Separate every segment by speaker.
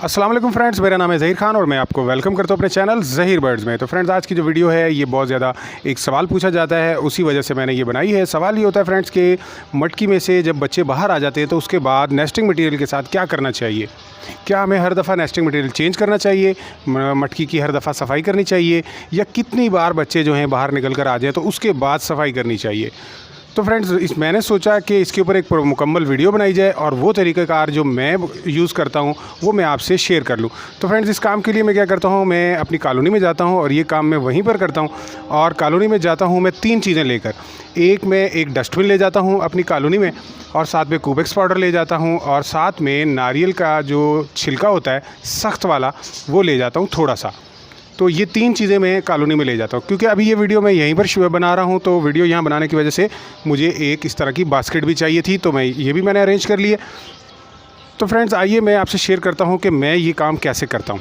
Speaker 1: अस्सलाम वालेकुम फ्रेंड्स, मेरा नाम है ज़हीर खान और मैं आपको वेलकम करता हूँ अपने चैनल ज़हीर बर्ड्स में। तो फ्रेंड्स, आज की जो वीडियो है ये बहुत ज़्यादा एक सवाल पूछा जाता है, उसी वजह से मैंने ये बनाई है। सवाल ये होता है फ्रेंड्स कि मटकी में से जब बच्चे बाहर आ जाते हैं तो उसके बाद नेस्टिंग मटेरियल के साथ क्या करना चाहिए। क्या हमें हर दफ़ा नेस्टिंग मटेरियल चेंज करना चाहिए, मटकी की हर दफ़ा सफाई करनी चाहिए, या कितनी बार बच्चे जो हैं बाहर निकल कर आ जाएँ तो उसके बाद सफाई करनी चाहिए। तो फ्रेंड्स, मैंने सोचा कि इसके ऊपर एक मुकम्मल वीडियो बनाई जाए और वो तरीक़ाकार जो मैं यूज़ करता हूँ वो मैं आपसे शेयर कर लूँ। तो फ्रेंड्स, इस काम के लिए मैं क्या करता हूँ, मैं अपनी कॉलोनी में जाता हूँ और ये काम मैं वहीं पर करता हूँ। और कॉलोनी में जाता हूँ मैं 3 चीज़ें लेकर। मैं एक डस्टबिन ले जाता हूँ अपनी कॉलोनी में, और साथ में कुबेक्स पाउडर ले जाता हूँ, और साथ में नारियल का जो छिलका होता है सख्त वाला वो ले जाता हूँ थोड़ा सा। तो ये 3 चीज़ें मैं कॉलोनी में ले जाता हूँ, क्योंकि अभी ये वीडियो मैं यहीं पर बना रहा हूँ। तो वीडियो यहाँ बनाने की वजह से मुझे एक इस तरह की बास्केट भी चाहिए थी, तो मैंने अरेंज कर लिए। तो फ्रेंड्स, आइए मैं आपसे शेयर करता हूँ कि मैं ये काम कैसे करता हूँ।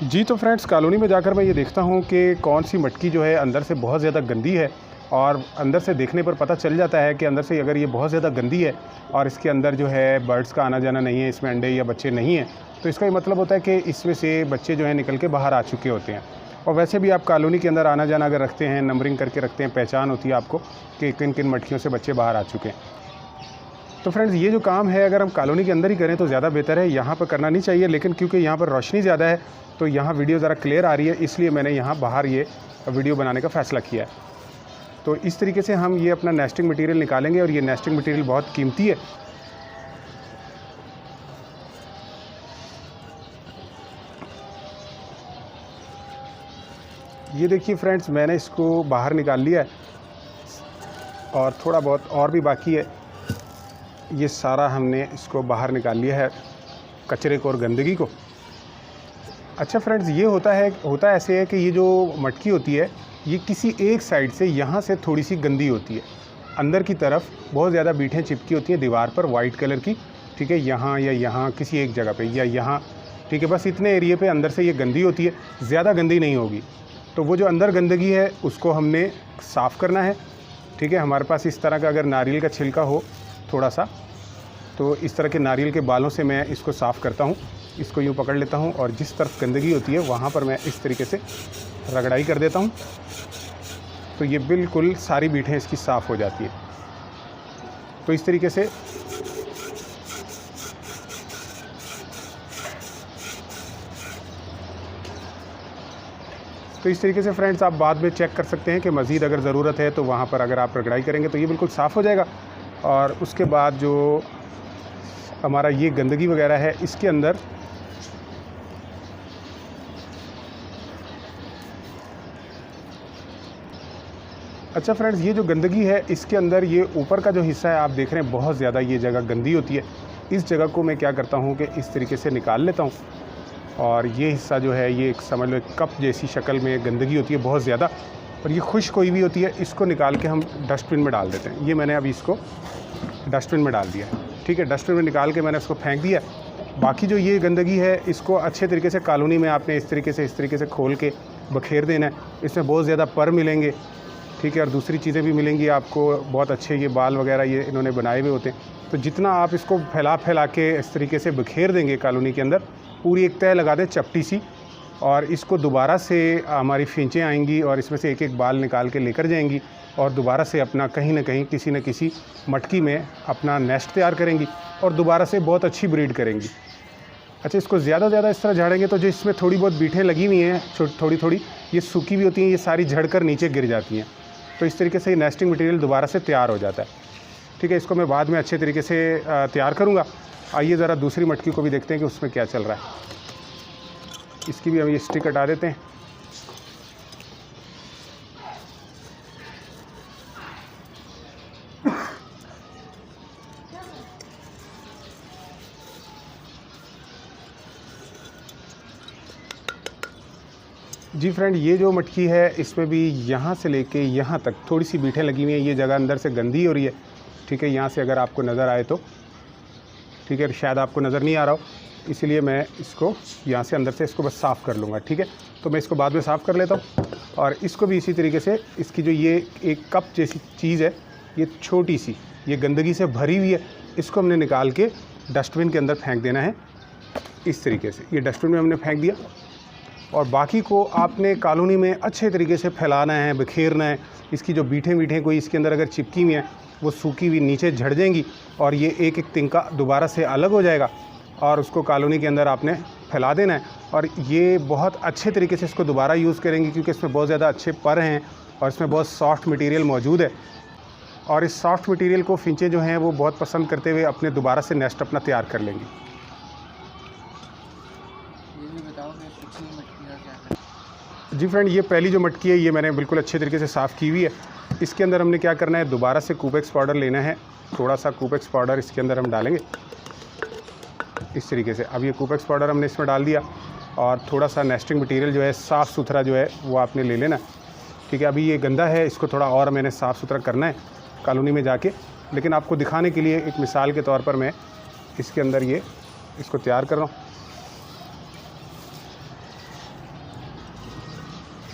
Speaker 1: जी, तो फ्रेंड्स, कॉलोनी में जाकर मैं ये देखता हूँ कि कौन सी मटकी जो है अंदर से बहुत ज़्यादा गंदी है, और अंदर से देखने पर पता चल जाता है कि अंदर से अगर ये बहुत ज़्यादा गंदी है और इसके अंदर जो है बर्ड्स का आना जाना नहीं है, इसमें अंडे या बच्चे नहीं हैं, तो इसका ये मतलब होता है कि इसमें से बच्चे जो हैं निकल के बाहर आ चुके होते हैं। और वैसे भी आप कॉलोनी के अंदर आना जाना अगर रखते हैं, नंबरिंग करके रखते हैं, पहचान होती है आपको कि किन किन मटकियों से बच्चे बाहर आ चुके हैं। तो फ्रेंड्स, ये जो काम है अगर हम कॉलोनी के अंदर ही करें तो ज़्यादा बेहतर है। यहाँ पर करना नहीं चाहिए, लेकिन क्योंकि यहाँ पर रोशनी ज़्यादा है तो यहाँ वीडियो ज़रा क्लियर आ रही है, इसलिए मैंने यहाँ बाहर ये वीडियो बनाने का फ़ैसला किया है। तो इस तरीके से हम ये अपना नेस्टिंग मटेरियल निकालेंगे, और ये नेस्टिंग मटेरियल बहुत कीमती है। ये देखिए फ्रेंड्स, मैंने इसको बाहर निकाल लिया है और थोड़ा बहुत और भी बाकी है। ये सारा हमने इसको बाहर निकाल लिया है, कचरे को और गंदगी को। अच्छा फ्रेंड्स, ये होता ऐसे है कि ये जो मटकी होती है ये किसी एक साइड से यहाँ से थोड़ी सी गंदी होती है, अंदर की तरफ बहुत ज़्यादा बीटें चिपकी होती हैं दीवार पर वाइट कलर की, ठीक है, यहाँ या यहाँ किसी एक जगह पे या यहाँ, ठीक है, बस इतने एरिया पे अंदर से ये गंदी होती है, ज़्यादा गंदी नहीं होगी। तो वो जो अंदर गंदगी है उसको हमने साफ़ करना है, ठीक है। हमारे पास इस तरह का अगर नारियल का छिलका हो थोड़ा सा, तो इस तरह के नारियल के बालों से मैं इसको साफ़ करता हूँ। इसको यूँ पकड़ लेता हूँ और जिस तरफ गंदगी होती है वहाँ पर मैं इस तरीके से रगड़ाई कर देता हूँ, तो ये बिल्कुल सारी बीटें इसकी साफ़ हो जाती है। तो इस तरीके से फ्रेंड्स, आप बाद में चेक कर सकते हैं कि मज़ीद अगर ज़रूरत है तो वहाँ पर अगर आप रगड़ाई करेंगे तो ये बिल्कुल साफ़ हो जाएगा। और उसके बाद जो हमारा ये गंदगी वगैरह है इसके अंदर अच्छा फ्रेंड्स, ये जो गंदगी है इसके अंदर ये ऊपर का जो हिस्सा है आप देख रहे हैं बहुत ज़्यादा ये जगह गंदी होती है। इस जगह को मैं क्या करता हूँ कि इस तरीके से निकाल लेता हूँ, और ये हिस्सा जो है ये एक समझ लो एक कप जैसी शक्ल में गंदगी होती है बहुत ज़्यादा, और ये खुश्क कोई भी होती है, इसको निकाल के हम डस्टबिन में डाल देते हैं। ये मैंने अभी इसको डस्टबिन में डाल दिया है, ठीक है। डस्टबिन में निकाल के मैंने उसको फेंक दिया। बाकी जो ये गंदगी है इसको अच्छे तरीके से कॉलोनी में आपने इस तरीके से खोल के बखेर देना है। इसमें बहुत ज़्यादा पर मिलेंगे, ठीक है, और दूसरी चीज़ें भी मिलेंगी आपको, बहुत अच्छे ये बाल वगैरह ये इन्होंने बनाए हुए होते हैं। तो जितना आप इसको फैला के इस तरीके से बखेर देंगे कॉलोनी के अंदर, पूरी एक तह लगा दें चपटी सी, और इसको दोबारा से हमारी फिंचें आएंगी और इसमें से एक बाल निकाल के लेकर जाएंगी, और दोबारा से अपना कहीं ना कहीं किसी न किसी मटकी में अपना नेस्ट तैयार करेंगी और दोबारा से बहुत अच्छी ब्रीड करेंगी। अच्छा, इसको ज़्यादा इस तरह झाड़ेंगे तो जो इसमें थोड़ी बहुत बीटें लगी हुई हैं थोड़ी ये सूखी भी होती हैं, ये सारी झड़कर नीचे गिर जाती हैं। तो इस तरीके से ये नेस्टिंग मटेरियल दोबारा से तैयार हो जाता है, ठीक है। इसको मैं बाद में अच्छे तरीके से तैयार करूँगा। आइए ज़रा दूसरी मटकी को भी देखते हैं कि उसमें क्या चल रहा है। इसकी भी हम ये स्टिक हटा देते हैं। जी फ्रेंड, ये जो मटकी है इसमें भी यहाँ से लेके यहाँ तक थोड़ी सी बीटें लगी हुई हैं। ये जगह अंदर से गंदी हो रही है, ठीक है। यहाँ से अगर आपको नज़र आए तो, ठीक है, शायद आपको नज़र नहीं आ रहा हो, इसीलिए मैं इसको यहाँ से अंदर से इसको बस साफ़ कर लूँगा, ठीक है। तो मैं इसको बाद में साफ़ कर लेता हूँ। और इसको भी इसी तरीके से इसकी जो ये एक कप जैसी चीज़ है, ये छोटी सी, ये गंदगी से भरी हुई है, इसको हमने निकाल के डस्टबिन के अंदर फेंक देना है। इस तरीके से, ये डस्टबिन में हमने फेंक दिया। और बाकी को आपने कॉलोनी में अच्छे तरीके से फैलाना है, बिखेरना है। इसकी जो बीठें कोई इसके अंदर अगर चिपकी हुई हैं वो सूखी हुई नीचे झड़ जाएंगी और ये एक एक तिनका दोबारा से अलग हो जाएगा और उसको कॉलोनी के अंदर आपने फैला देना है। और ये बहुत अच्छे तरीके से इसको दोबारा यूज़ करेंगे क्योंकि इसमें बहुत ज़्यादा अच्छे पर हैं और इसमें बहुत सॉफ्ट मटेरियल मौजूद है। और इस सॉफ्ट मटेरियल को फिंचे जो हैं वो बहुत पसंद करते हुए अपने दोबारा से नेस्ट अपना तैयार कर लेंगी। जी फ्रेंड, ये पहली जो मटकी है ये मैंने बिल्कुल अच्छे तरीके से साफ़ की हुई है। इसके अंदर हमने क्या करना है, दोबारा से कूपेक्स पाउडर लेना है। थोड़ा सा कूपेक्स पाउडर इसके अंदर हम डालेंगे इस तरीके से। अब ये कूपेक्स पाउडर हमने इसमें डाल दिया और थोड़ा सा नेस्टिंग मटेरियल जो है साफ़ सुथरा जो है वो आपने ले लेना, ठीक है। अभी ये गंदा है, इसको थोड़ा और मैंने साफ़ सुथरा करना है कॉलोनी में जाके, लेकिन आपको दिखाने के लिए एक मिसाल के तौर पर मैं इसके अंदर ये इसको तैयार कर रहा हूँ।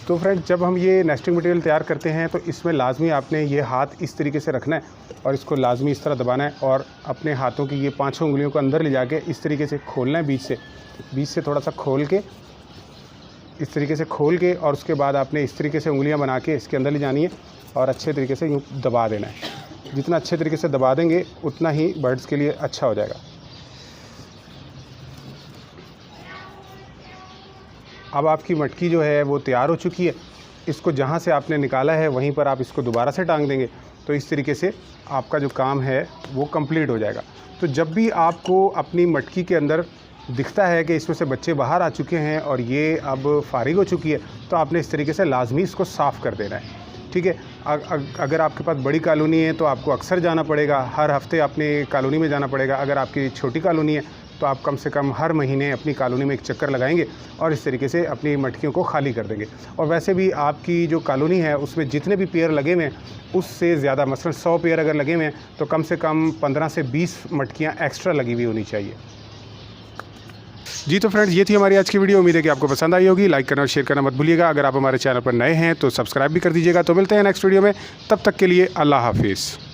Speaker 1: तो फ्रेंड, जब हम ये नेस्टिंग मटेरियल तैयार करते हैं तो इसमें लाजमी आपने ये हाथ इस तरीके से रखना है और इसको लाजमी इस तरह दबाना है और अपने हाथों की ये 5 उंगलियों को अंदर ले जाके इस तरीके से खोलना है, बीच से थोड़ा सा खोल के, इस तरीके से खोल के, और उसके बाद आपने इस तरीके से उंगलियां बना के इसके अंदर ले जानी है और अच्छे तरीके से यूँ दबा देना है। जितना अच्छे तरीके से दबा देंगे उतना ही बर्ड्स के लिए अच्छा हो जाएगा। अब आपकी मटकी जो है वो तैयार हो चुकी है। इसको जहाँ से आपने निकाला है वहीं पर आप इसको दोबारा से टांग देंगे तो इस तरीके से आपका जो काम है वो कंप्लीट हो जाएगा। तो जब भी आपको अपनी मटकी के अंदर दिखता है कि इसमें से बच्चे बाहर आ चुके हैं और ये अब फारिग हो चुकी है तो आपने इस तरीके से लाजमी इसको साफ़ कर देना है, ठीक है। अगर आपके पास बड़ी कॉलोनी है तो आपको अक्सर जाना पड़ेगा, हर हफ्ते अपने कॉलोनी में जाना पड़ेगा। अगर आपकी छोटी कॉलोनी है तो आप कम से कम हर महीने अपनी कॉलोनी में एक चक्कर लगाएंगे और इस तरीके से अपनी मटकियों को खाली कर देंगे। और वैसे भी आपकी जो कॉलोनी है उसमें जितने भी पेड़ लगे हुए हैं उससे ज़्यादा, मसलन 100 पेड़ अगर लगे हुए हैं तो कम से कम 15 से 20 मटकियाँ एक्स्ट्रा लगी हुई होनी चाहिए। जी तो फ्रेंड्स, ये थी हमारी आज की वीडियो। उम्मीद है कि आपको पसंद आई होगी। लाइक करना और शेयर करना मत भूलिएगा। अगर आप हमारे चैनल पर नए हैं तो सब्सक्राइब भी कर दीजिएगा। तो मिलते हैं नेक्स्ट वीडियो में, तब तक के लिए अल्लाह हाफिज़।